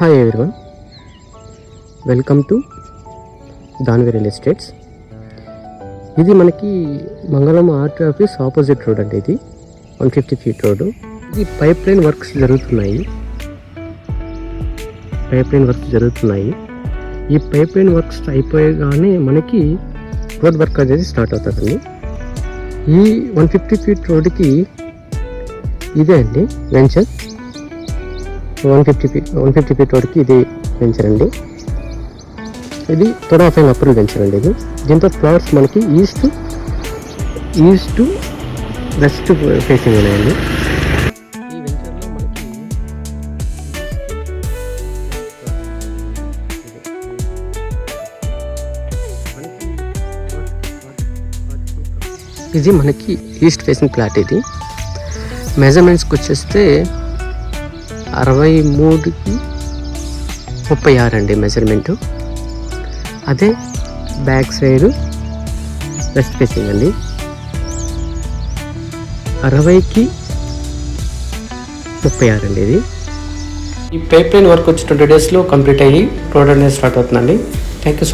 Hi everyone, welcome to Danvi real estates. ఇది మనకి మంగళం ఆర్టీ ఆఫీస్ ఆపోజిట్ రోడ్ అండి. ఇది 150 ఫీట్ రోడ్డు. ఇది పైప్ లైన్ వర్క్స్ జరుగుతున్నాయి. ఈ పైప్ లైన్ వర్క్స్ అయిపోయగానే మనకి రోడ్ వర్క్ అనేది స్టార్ట్ అవుతుందండి. ఈ 150 ఫీట్ రోడ్డుకి ఇదే అండి వెంచర్. 150 ఫీట్ రోడ్కి ఇది వెంచర్ అండి. ఇది తొడాఫ్ అండ్ అప్రూవ్ వెంచర్ అండి. ఇది దీంతో ఫ్లవర్స్ మనకి ఈస్ట్ టు వెస్ట్ ఫేసింగ్ ఉన్నాయండి. ఈ వెంచర్లో మనకి ఇది మనకి ఈస్ట్ ఫేసింగ్ ప్లాట్. ఇది మెజర్మెంట్స్కి వచ్చేస్తే 63కి 36 అండి మెజర్మెంటు. అదే బ్యాక్ సైడ్ వెస్ట్ ఫేసింగ్ అండి. 60కి 36 అండి. ఇది ఈ పైప్ లైన్ వర్క్ వచ్చి 20 డేస్లో కంప్లీట్ అయ్యి రోడ్ అనేది స్టార్ట్ అవుతుందండి. Thank you.